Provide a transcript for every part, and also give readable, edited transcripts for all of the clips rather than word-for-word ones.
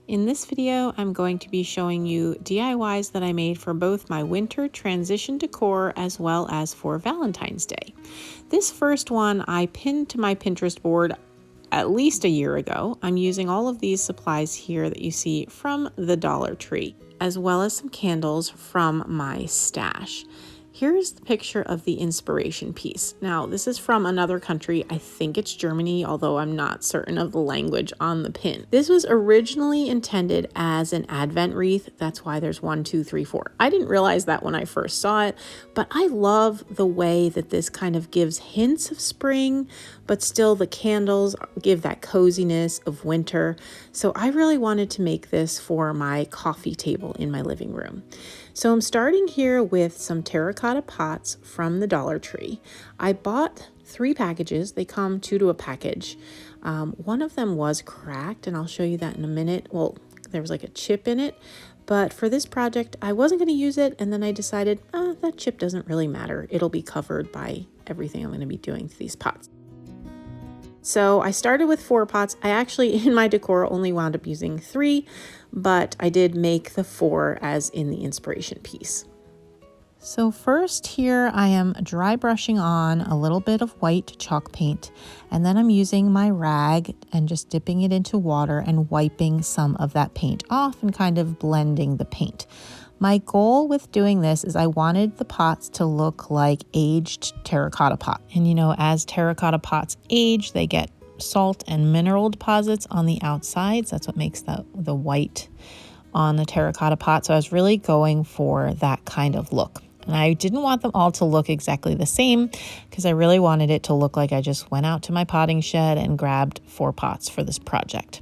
In this video, I'm going to be showing you DIYs that I made for both my winter transition decor as well as for Valentine's Day. This first one I pinned to my Pinterest board at least a year ago. I'm using all of these supplies here that you see from the Dollar Tree, as well as some candles from my stash. Here's the picture of the inspiration piece. Now, this is from another country. I think it's Germany, although I'm not certain of the language on the pin. This was originally intended as an Advent wreath. That's why there's 1, 2, 3, 4. I didn't realize that when I first saw it, but I love the way that this kind of gives hints of spring, but still the candles give that coziness of winter. So I really wanted to make this for my coffee table in my living room. So I'm starting here with some terracotta pots from the Dollar Tree. I bought 3 packages. They come 2 to a package. One of them was cracked, and I'll show you that in a minute. Well, there was like a chip in it, but for this project, I wasn't going to use it, and then I decided, that chip doesn't really matter. It'll be covered by everything I'm going to be doing to these pots. So I started with 4 pots. I actually, in my decor, only wound up using 3, but I did make the 4 as in the inspiration piece. So first here I am dry brushing on a little bit of white chalk paint, and then I'm using my rag and just dipping it into water and wiping some of that paint off and kind of blending the paint. My goal with doing this is I wanted the pots to look like aged terracotta pot. And you know, as terracotta pots age, they get salt and mineral deposits on the outsides. That's what makes the white on the terracotta pot. So I was really going for that kind of look. And I didn't want them all to look exactly the same because I really wanted it to look like I just went out to my potting shed and grabbed 4 pots for this project.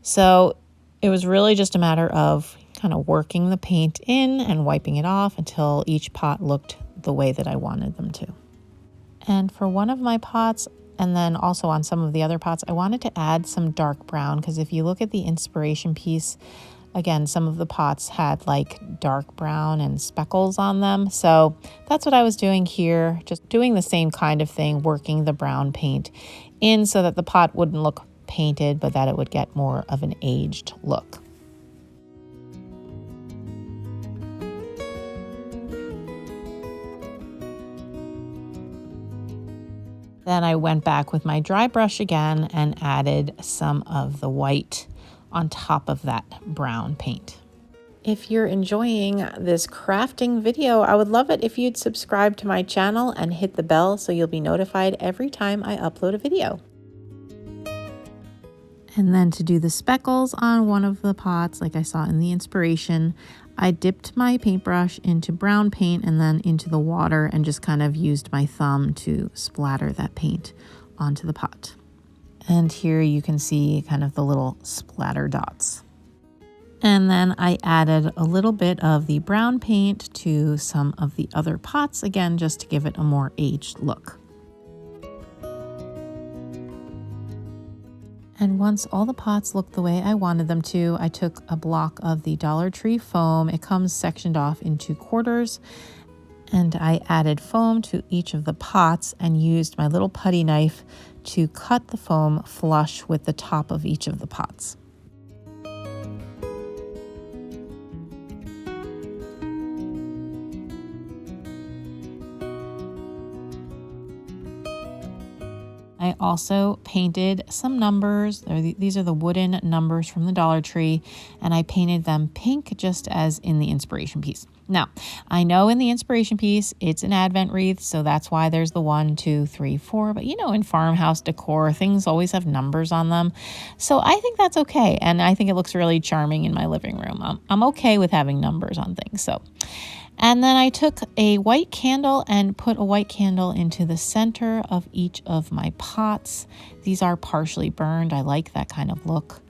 So it was really just a matter of kind of working the paint in and wiping it off until each pot looked the way that I wanted them to. And for one of my pots, and then also on some of the other pots, I wanted to add some dark brown because if you look at the inspiration piece, again, some of the pots had like dark brown and speckles on them. So that's what I was doing here, just doing the same kind of thing, working the brown paint in so that the pot wouldn't look painted, but that it would get more of an aged look. Then I went back with my dry brush again and added some of the white on top of that brown paint. If you're enjoying this crafting video, I would love it if you'd subscribe to my channel and hit the bell so you'll be notified every time I upload a video. And then to do the speckles on one of the pots, like I saw in the inspiration, I dipped my paintbrush into brown paint and then into the water and just kind of used my thumb to splatter that paint onto the pot. And here you can see kind of the little splatter dots. And then I added a little bit of the brown paint to some of the other pots, again, just to give it a more aged look. And once all the pots looked the way I wanted them to, I took a block of the Dollar Tree foam. It comes sectioned off into quarters, and I added foam to each of the pots and used my little putty knife to cut the foam flush with the top of each of the pots. I also painted some numbers. These are the wooden numbers from the Dollar Tree, and I painted them pink just as in the inspiration piece. Now, I know in the inspiration piece, it's an Advent wreath, so that's why there's the 1, 2, 3, 4. But you know, in farmhouse decor, things always have numbers on them. So I think that's okay, and I think it looks really charming in my living room. I'm okay with having numbers on things. And then I took a white candle and put a white candle into the center of each of my pots. These are partially burned. I like that kind of look.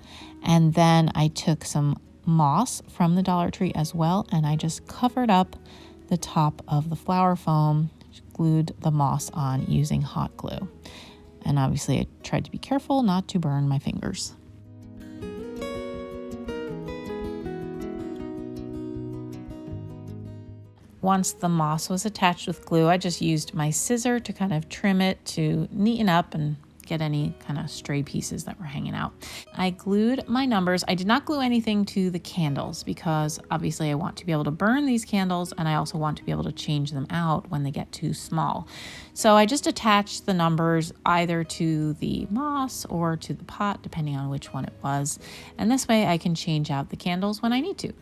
And then I took some moss from the Dollar Tree as well, and I just covered up the top of the flower foam, glued the moss on using hot glue. And obviously I tried to be careful not to burn my fingers. Once the moss was attached with glue, I just used my scissor to kind of trim it to neaten up and get any kind of stray pieces that were hanging out. I glued my numbers. I did not glue anything to the candles because obviously I want to be able to burn these candles, and I also want to be able to change them out when they get too small. So I just attached the numbers either to the moss or to the pot, depending on which one it was. And this way I can change out the candles when I need to.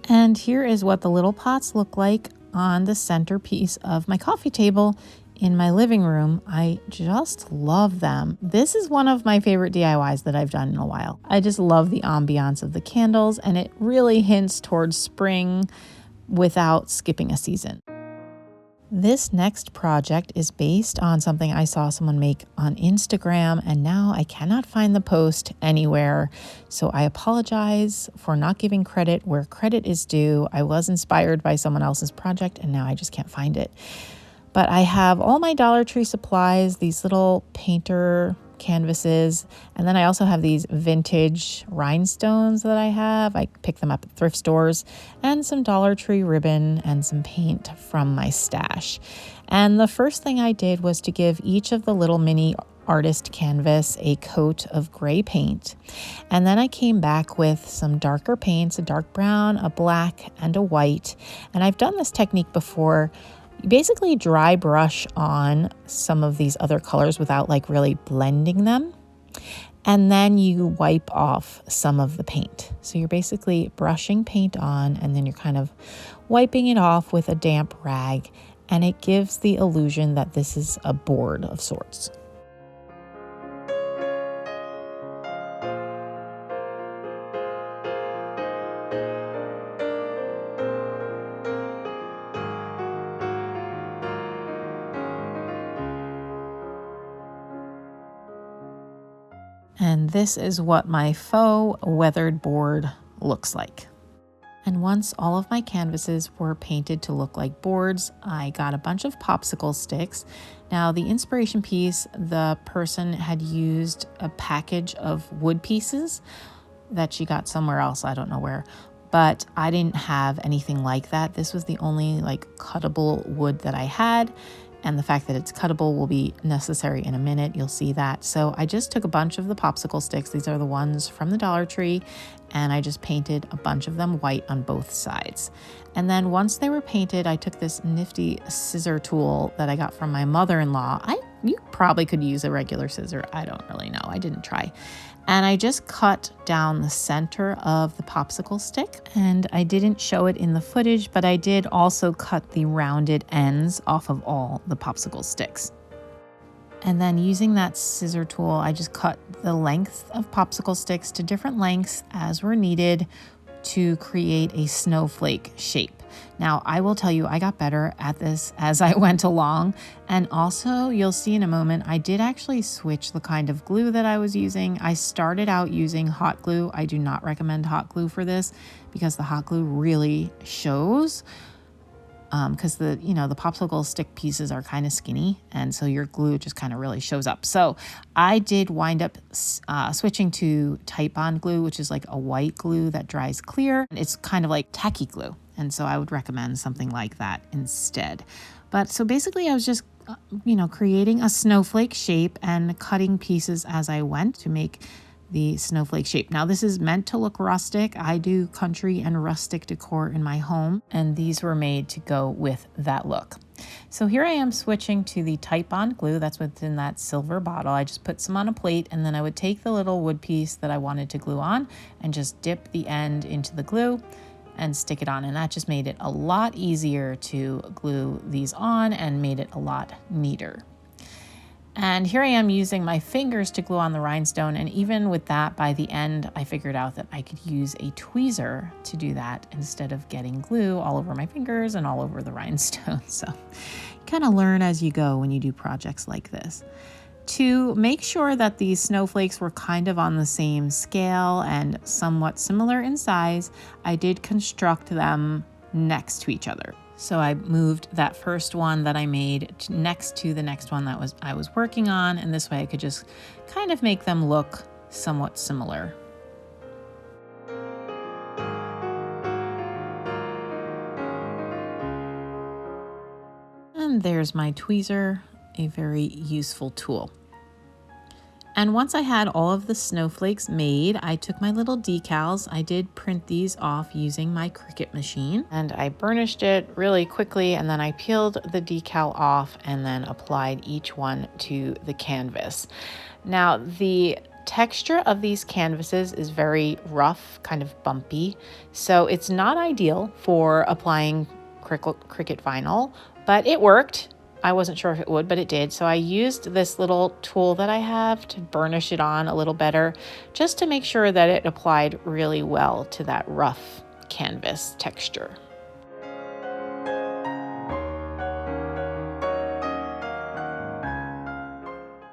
And here is what the little pots look like on the centerpiece of my coffee table in my living room. I just love them. This is one of my favorite DIYs that I've done in a while. I just love the ambiance of the candles, and it really hints towards spring without skipping a season. This next project is based on something I saw someone make on Instagram, and now I cannot find the post anywhere. So I apologize for not giving credit where credit is due. I was inspired by someone else's project, and now I just can't find it. But I have all my Dollar Tree supplies, these little painter canvases, and then I also have these vintage rhinestones that I have. I pick them up at thrift stores, and some Dollar Tree ribbon and some paint from my stash. And the first thing I did was to give each of the little mini artist canvas a coat of gray paint. And then I came back with some darker paints, a dark brown, a black, and a white. And I've done this technique before. You basically dry brush on some of these other colors without like really blending them. And then you wipe off some of the paint. So you're basically brushing paint on, and then you're kind of wiping it off with a damp rag. And it gives the illusion that this is a board of sorts. And this is what my faux weathered board looks like. And once all of my canvases were painted to look like boards, I got a bunch of popsicle sticks. Now, the inspiration piece, the person had used a package of wood pieces that she got somewhere else, I don't know where, but I didn't have anything like that. This was the only like cuttable wood that I had. And the fact that it's cuttable will be necessary in a minute. You'll see that. So I just took a bunch of the popsicle sticks. These are the ones from the Dollar Tree. And I just painted a bunch of them white on both sides. And then once they were painted, I took this nifty scissor tool that I got from my mother-in-law. You probably could use a regular scissor. I don't really know. I didn't try. And I just cut down the center of the popsicle stick. And I didn't show it in the footage, but I did also cut the rounded ends off of all the popsicle sticks. And then using that scissor tool, I just cut the length of popsicle sticks to different lengths as were needed to create a snowflake shape. Now, I will tell you, I got better at this as I went along. And also, you'll see in a moment, I did actually switch the kind of glue that I was using. I started out using hot glue. I do not recommend hot glue for this because the hot glue really shows. Because the popsicle stick pieces are kind of skinny, and so your glue just kind of really shows up. So I did wind up switching to Type Bond glue, which is like a white glue that dries clear. It's kind of like tacky glue, and so I would recommend something like that instead. But so basically I was just creating a snowflake shape and cutting pieces as I went to make the snowflake shape. Now, this is meant to look rustic. I do country and rustic decor in my home, and these were made to go with that look. So here I am switching to the Type Bond glue that's within that silver bottle. I just put some on a plate, and then I would take the little wood piece that I wanted to glue on and just dip the end into the glue and stick it on. And that just made it a lot easier to glue these on and made it a lot neater. And here I am using my fingers to glue on the rhinestone. And even with that, by the end, I figured out that I could use a tweezer to do that instead of getting glue all over my fingers and all over the rhinestone. So you kind of learn as you go when you do projects like this. To make sure that these snowflakes were kind of on the same scale and somewhat similar in size, I did construct them next to each other. So I moved that first one that I made next to the next one that I was working on, and this way I could just kind of make them look somewhat similar. And And there's my tweezer, a very useful tool. And once I had all of the snowflakes made, I took my little decals. I did print these off using my Cricut machine, and I burnished it really quickly, and then I peeled the decal off and then applied each one to the canvas. Now, the texture of these canvases is very rough, kind of bumpy, so it's not ideal for applying Cricut vinyl, but it worked. I wasn't sure if it would, but it did. So I used this little tool that I have to burnish it on a little better, just to make sure that it applied really well to that rough canvas texture.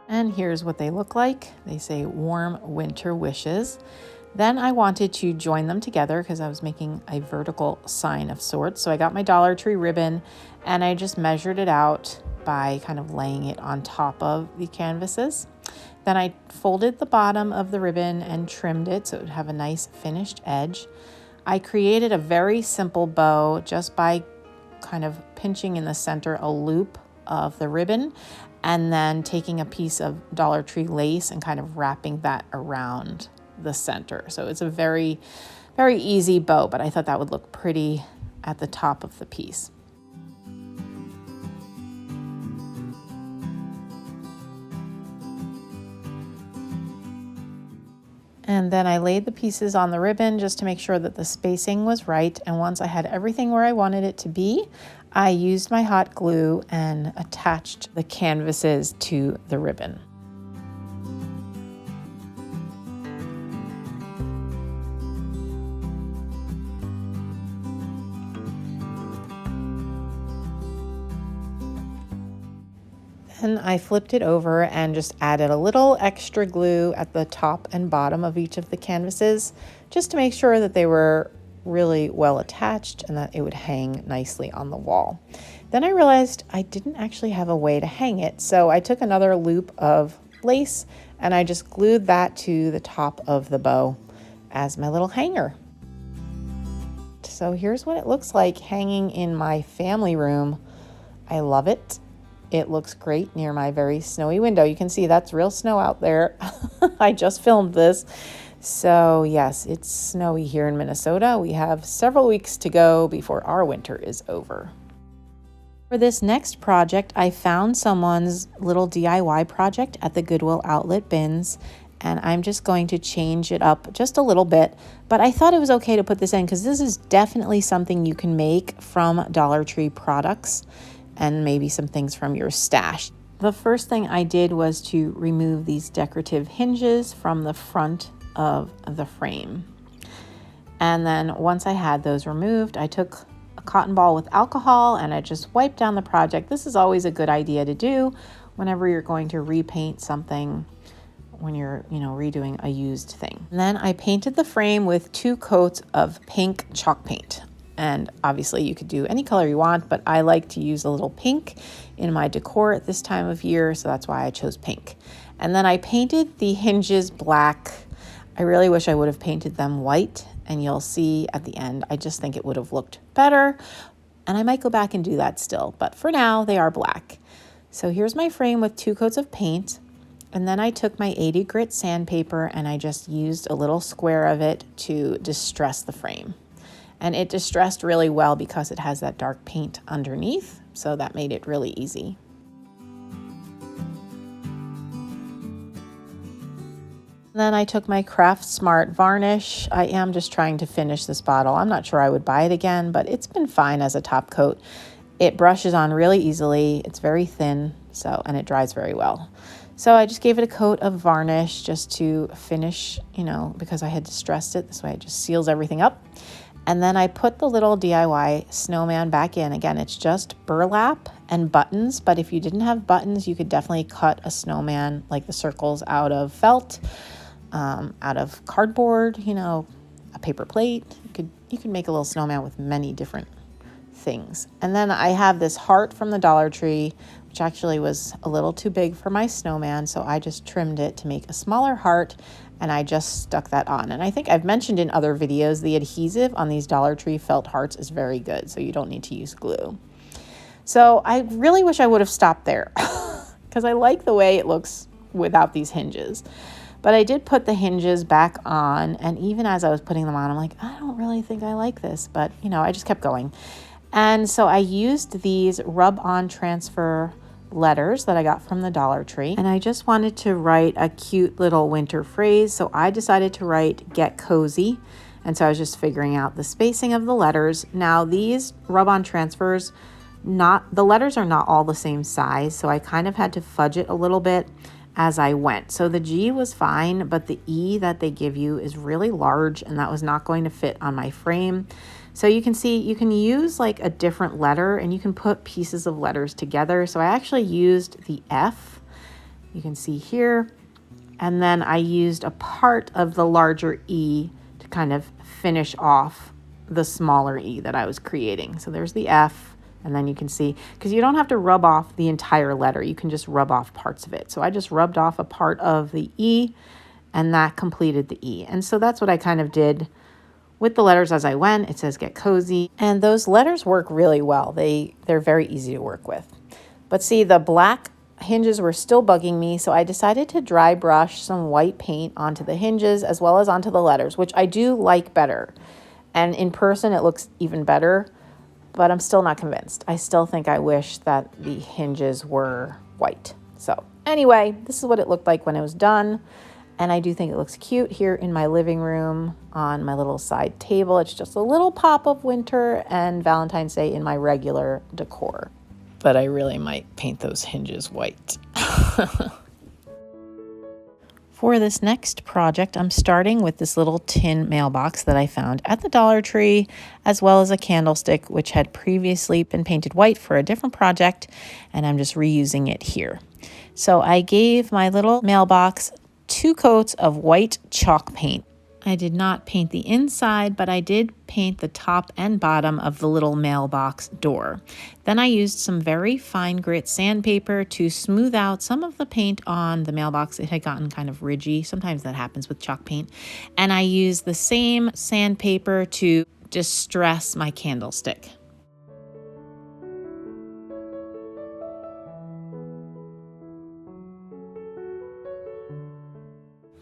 And here's what they look like. They say warm winter wishes. Then I wanted to join them together because I was making a vertical sign of sorts. So I got my Dollar Tree ribbon and I just measured it out by kind of laying it on top of the canvases. Then I folded the bottom of the ribbon and trimmed it so it would have a nice finished edge. I created a very simple bow just by kind of pinching in the center a loop of the ribbon and then taking a piece of Dollar Tree lace and kind of wrapping that around the center. So it's a very, very easy bow, but I thought that would look pretty at the top of the piece. And then I laid the pieces on the ribbon just to make sure that the spacing was right. And once I had everything where I wanted it to be, I used my hot glue and attached the canvases to the ribbon. Then I flipped it over and just added a little extra glue at the top and bottom of each of the canvases, just to make sure that they were really well attached and that it would hang nicely on the wall. Then I realized I didn't actually have a way to hang it, so I took another loop of lace and I just glued that to the top of the bow as my little hanger. So here's what it looks like hanging in my family room. I love it. It looks great near my very snowy window. You can see that's real snow out there. I just filmed this. So yes, it's snowy here in Minnesota. We have several weeks to go before our winter is over. For this next project, I found someone's little DIY project at the Goodwill outlet bins, and I'm just going to change it up just a little bit. But I thought it was okay to put this in because this is definitely something you can make from Dollar Tree products and maybe some things from your stash. The first thing I did was to remove these decorative hinges from the front of the frame. And then once I had those removed, I took a cotton ball with alcohol and I just wiped down the project. This is always a good idea to do whenever you're going to repaint something, when you're, redoing a used thing. And then I painted the frame with 2 coats of pink chalk paint. And obviously you could do any color you want, but I like to use a little pink in my decor at this time of year, so that's why I chose pink. And then I painted the hinges black. I really wish I would have painted them white, and you'll see at the end, I just think it would have looked better. And I might go back and do that still, but for now they are black. So here's my frame with 2 coats of paint. And then I took my 80 grit sandpaper and I just used a little square of it to distress the frame. And it distressed really well because it has that dark paint underneath, so that made it really easy. Then I took my Craft Smart varnish. I am just trying to finish this bottle. I'm not sure I would buy it again, but it's been fine as a top coat. It brushes on really easily. It's very thin, and it dries very well. So I just gave it a coat of varnish just to finish, because I had distressed it. This way it just seals everything up. And then I put the little DIY snowman back in. Again, it's just burlap and buttons, but if you didn't have buttons, you could definitely cut a snowman, like the circles, out of felt, out of cardboard, a paper plate. You could make a little snowman with many different things. And then I have this heart from the Dollar Tree, which actually was a little too big for my snowman, so I just trimmed it to make a smaller heart, and I just stuck that on. And I think I've mentioned in other videos, the adhesive on these Dollar Tree felt hearts is very good, so you don't need to use glue. So I really wish I would have stopped there because I like the way it looks without these hinges. But I did put the hinges back on, and even as I was putting them on, I'm like, I don't really think I like this, but you know, I just kept going. And so I used these rub-on transfer letters that I got from the Dollar Tree, and I just wanted to write a cute little winter phrase, so I decided to write "Get Cozy," and so I was just figuring out the spacing of the letters. Now these rub-on transfers, the letters are not all the same size, so I kind of had to fudge it a little bit as I went. So the G was fine, but the E that they give you is really large, and that was not going to fit on my frame. So you can see you can use like a different letter, and you can put pieces of letters together. So I actually used the F, you can see here, and then I used a part of the larger E to kind of finish off the smaller E that I was creating. So there's the F. And then you can see, because you don't have to rub off the entire letter, you can just rub off parts of it. So I just rubbed off a part of the E, and that completed the E. And so that's what I kind of did with the letters as I went. It says "Get Cozy," and those letters work really well. They're very easy to work with. But see, the black hinges were still bugging me, so I decided to dry brush some white paint onto the hinges as well as onto the letters, which I do like better. And in person, it looks even better. But I'm still not convinced. I still think I wish that the hinges were white. So anyway, this is what it looked like when it was done. And I do think it looks cute here in my living room on my little side table. It's just a little pop of winter and Valentine's Day in my regular decor. But I really might paint those hinges white. For this next project, I'm starting with this little tin mailbox that I found at the Dollar Tree, as well as a candlestick, which had previously been painted white for a different project, and I'm just reusing it here. So I gave my little mailbox 2 coats of white chalk paint. I did not paint the inside, but I did paint the top and bottom of the little mailbox door. Then I used some very fine grit sandpaper to smooth out some of the paint on the mailbox. It had gotten kind of ridgy. Sometimes that happens with chalk paint. And I used the same sandpaper to distress my candlestick.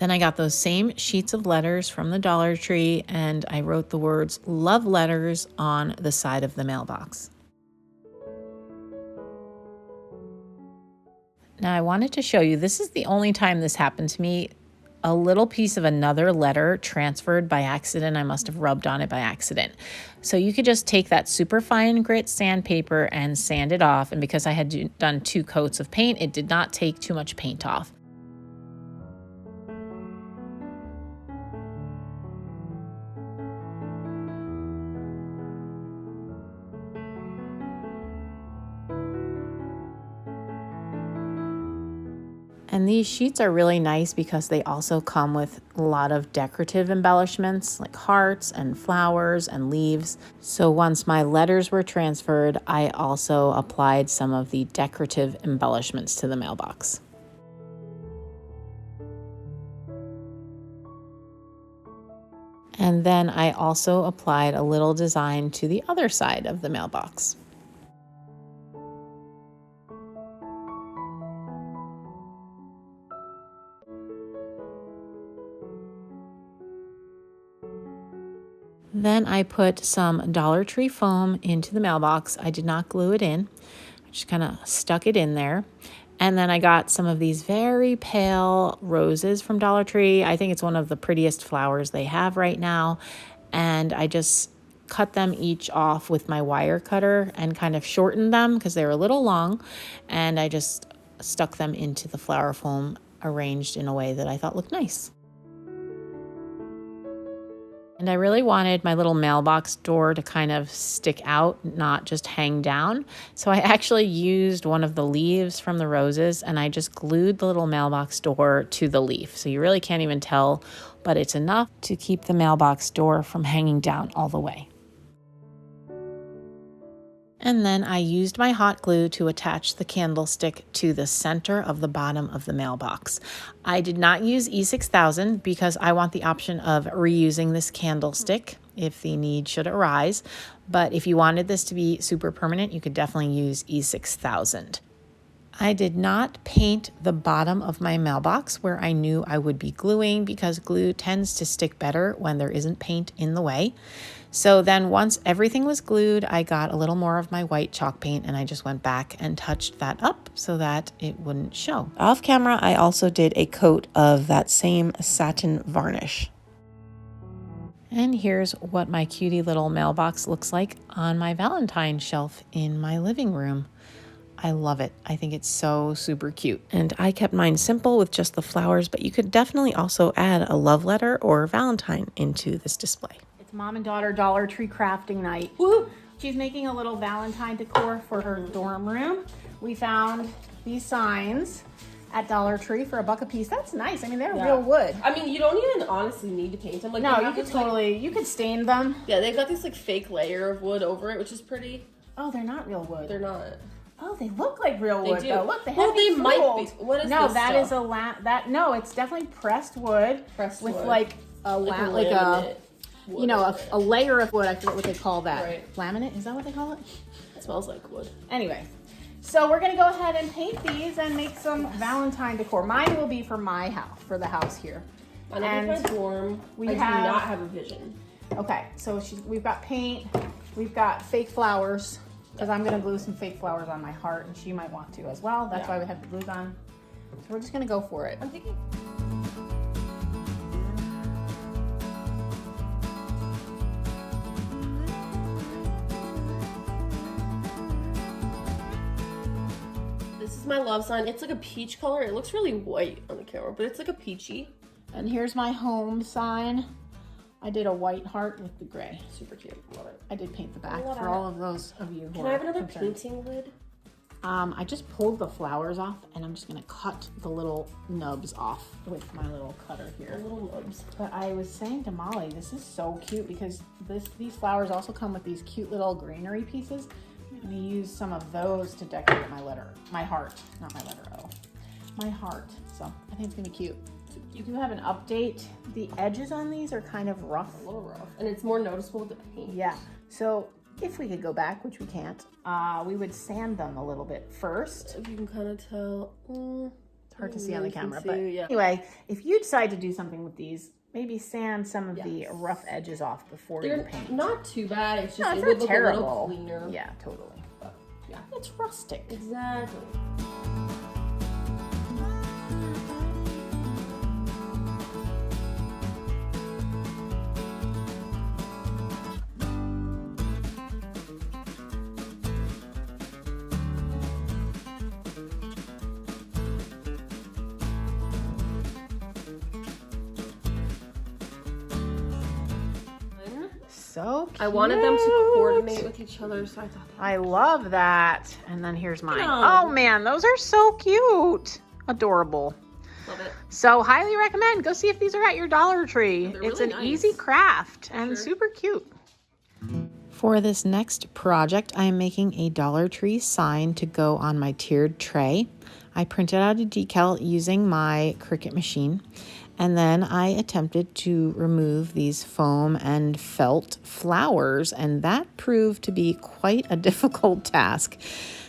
Then I got those same sheets of letters from the Dollar Tree, and I wrote the words "Love Letters" on the side of the mailbox. Now I wanted to show you, this is the only time this happened to me. A little piece of another letter transferred by accident. I must have rubbed on it by accident. So you could just take that super fine grit sandpaper and sand it off. And because I had done 2 coats of paint, it did not take too much paint off. And these sheets are really nice because they also come with a lot of decorative embellishments like hearts and flowers and leaves. So once my letters were transferred, I also applied some of the decorative embellishments to the mailbox. And then I also applied a little design to the other side of the mailbox. Then I put some Dollar Tree foam into the mailbox. I did not glue it in. I just kind of stuck it in there. And then I got some of these very pale roses from Dollar Tree. I think it's one of the prettiest flowers they have right now. And I just cut them each off with my wire cutter and kind of shortened them because they were a little long. And I just stuck them into the flower foam arranged in a way that I thought looked nice. And I really wanted my little mailbox door to kind of stick out, not just hang down. So I actually used one of the leaves from the roses and I just glued the little mailbox door to the leaf. So you really can't even tell, but it's enough to keep the mailbox door from hanging down all the way. And then I used my hot glue to attach the candlestick to the center of the bottom of the mailbox. I did not use E6000 because I want the option of reusing this candlestick. if the need should arise. But if you wanted this to be super permanent, you could definitely use E6000. I did not paint the bottom of my mailbox where I knew I would be gluing, because glue tends to stick better when there isn't paint in the way. So then once everything was glued, I got a little more of my white chalk paint and I just went back and touched that up so that it wouldn't show. Off camera, I also did a coat of that same satin varnish. And here's what my cutie little mailbox looks like on my Valentine shelf in my living room. I love it. I think it's so super cute. And I kept mine simple with just the flowers, but you could definitely also add a love letter or Valentine into this display. It's mom and daughter Dollar Tree crafting night. Woo! She's making a little Valentine decor for her dorm room. We found these signs at Dollar Tree for $1 a piece. That's nice. I mean, they're real wood. I mean, you don't even honestly need to paint them. Like, no, you could totally, you could stain them. Yeah, they've got this like fake layer of wood over it, which is pretty. Oh, they're not real wood. They're not. Oh, they look like real wood though. Look, they have well, they might be. What is no, this that stuff? is a no, it's definitely pressed wood. Pressed with wood. like a you know, a layer of wood. I forget what they call that. Right. Laminate? Is that what they call it? It smells like wood. Anyway, so we're gonna go ahead and paint these and make some Valentine decor. Mine will be for my house, for the house here. Mine will be my dorm. I do not have a vision. Okay, so we've got paint, we've got fake flowers, because I'm gonna glue some fake flowers on my heart, and she might want to as well. That's why we have the glue gun. So we're just gonna go for it. I'm thinking. This is my love sign. It's like a peach color. It looks really white on the camera, but it's like a peachy. And here's my home sign. I did a white heart with the gray. Super cute. Love it. I did paint the back for all of those of you who Can I have another painting lid? I just pulled the flowers off, and I'm just gonna cut the little nubs off with my little cutter here. The little nubs. But I was saying to Molly, this is so cute because these flowers also come with these cute little greenery pieces. I'm gonna use some of those to decorate my heart, not my letter O, my heart. So I think it's gonna be cute. You do have an update. The edges on these are kind of rough. A little rough. And it's more noticeable with the paint. Yeah. So if we could go back, which we can't, we would sand them a little bit first. If you can kind of tell. It's hard to see on the camera, but yeah. Anyway, if you decide to do something with these, maybe sand some of the rough edges off before you paint. Not too bad. It's just no, it's it not would look terrible. a little cleaner. Yeah, totally. But, yeah. It's rustic. Exactly. So cute. I wanted them to coordinate with each other, so I thought I love that. And then here's mine. No. Oh man, those are so cute. Adorable. love it. So highly recommend. Go see if these are at your Dollar Tree. They're It's really an nice. easy craft and super cute. For this next project, I am making a Dollar Tree sign to go on my tiered tray. I printed out a decal using my Cricut machine, and then I attempted to remove these foam and felt flowers, and that proved to be quite a difficult task.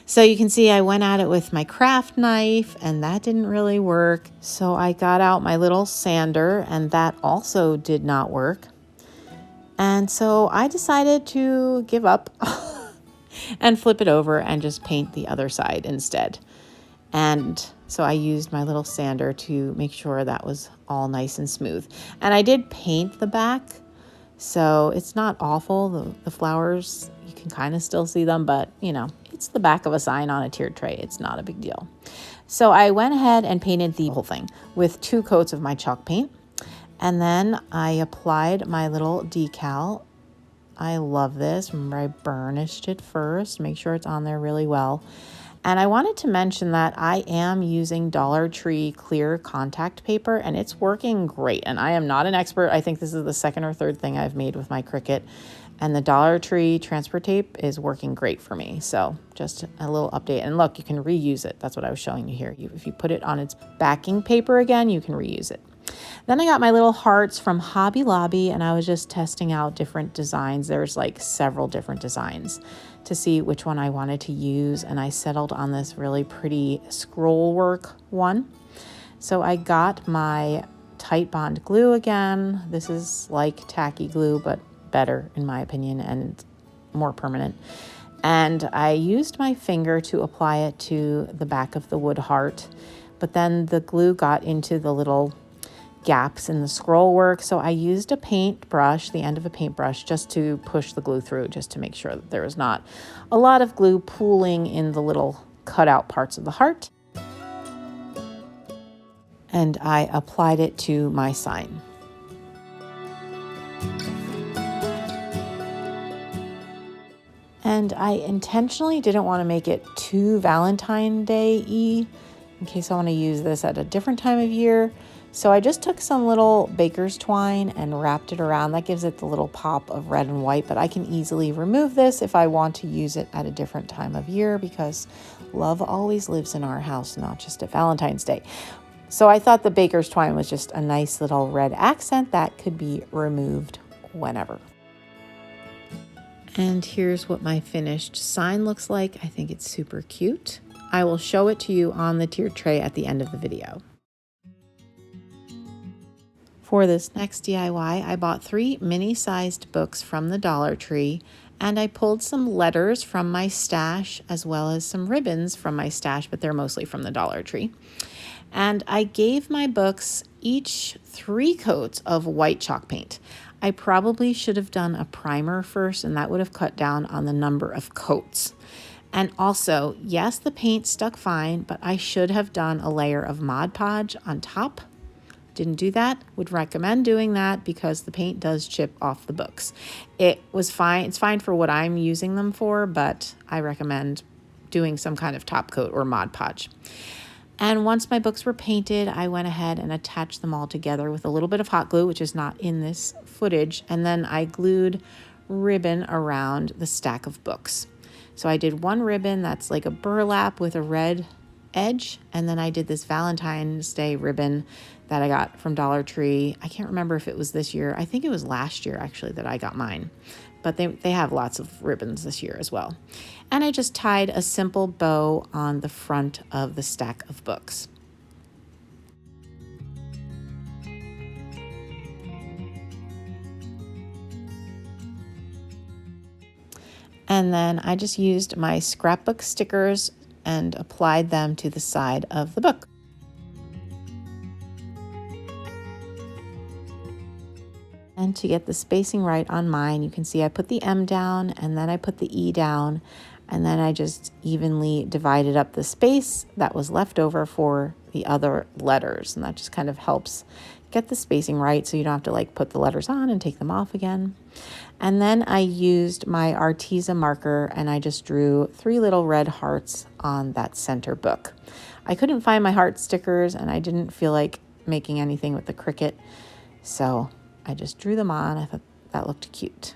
So you can see I went at it with my craft knife, and that didn't really work. So I got out my little sander, and that also did not work. And so I decided to give up and flip it over and just paint the other side instead. And so I used my little sander to make sure that was all nice and smooth. And I did paint the back, so it's not awful. The flowers, you can kind of still see them, but you know, it's the back of a sign on a tiered tray. It's not a big deal. So I went ahead and painted the whole thing with 2 coats of my chalk paint. And then I applied my little decal. I love this. Remember, I burnished it first, make sure it's on there really well. And I wanted to mention that I am using Dollar Tree clear contact paper, and it's working great. And I am not an expert. I think this is the 2nd or 3rd thing I've made with my Cricut. And the Dollar Tree transfer tape is working great for me. So just a little update. And look, you can reuse it. That's what I was showing you here. If you put it on its backing paper again, you can reuse it. Then I got my little hearts from Hobby Lobby, and I was just testing out different designs. There's like several different designs to see which one I wanted to use, and I settled on this really pretty scroll work one. So I got my Tight Bond glue again. This is like tacky glue, but better in my opinion and more permanent. And I used my finger to apply it to the back of the wood heart, but then the glue got into the little gaps in the scroll work, so I used a paintbrush, the end of a paintbrush, just to push the glue through, just to make sure that there was not a lot of glue pooling in the little cutout parts of the heart. And I applied it to my sign. And I intentionally didn't want to make it too Valentine's Day-y in case I want to use this at a different time of year. So I just took some little baker's twine and wrapped it around. That gives it the little pop of red and white, but I can easily remove this if I want to use it at a different time of year, because love always lives in our house, not just at Valentine's Day. So I thought the baker's twine was just a nice little red accent that could be removed whenever. And here's what my finished sign looks like. I think it's super cute. I will show it to you on the tiered tray at the end of the video. For this next DIY, I bought 3 mini-sized books from the Dollar Tree, and I pulled some letters from my stash as well as some ribbons from my stash, but they're mostly from the Dollar Tree. And I gave my books each 3 coats of white chalk paint. I probably should have done a primer first, and that would have cut down on the number of coats. And also, yes, the paint stuck fine, but I should have done a layer of Mod Podge on top. Didn't do that. Would recommend doing that because the paint does chip off the books. It was fine. It's fine for what I'm using them for, but I recommend doing some kind of top coat or Mod Podge. And once my books were painted, I went ahead and attached them all together with a little bit of hot glue, which is not in this footage. And then I glued ribbon around the stack of books. So I did one ribbon that's like a burlap with a red edge, and then I did this Valentine's Day ribbon that I got from Dollar Tree. I can't remember if it was this year. I think it was last year actually that I got mine, but they have lots of ribbons this year as well. And I just tied a simple bow on the front of the stack of books. And then I just used my scrapbook stickers and applied them to the side of the book. And to get the spacing right on mine, you can see I put the M down and then I put the E down, and then I just evenly divided up the space that was left over for the other letters. And that just kind of helps get the spacing right so you don't have to like put the letters on and take them off again. And then I used my Arteza marker and I just drew 3 little red hearts on that center book. I couldn't find my heart stickers and I didn't feel like making anything with the Cricut, so I just drew them on. I thought that looked cute.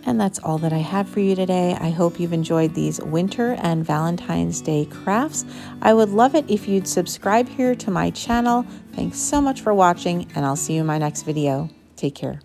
And that's all that I have for you today. I hope you've enjoyed these winter and Valentine's Day crafts. I would love it if you'd subscribe here to my channel. Thanks so much for watching, and I'll see you in my next video. Take care.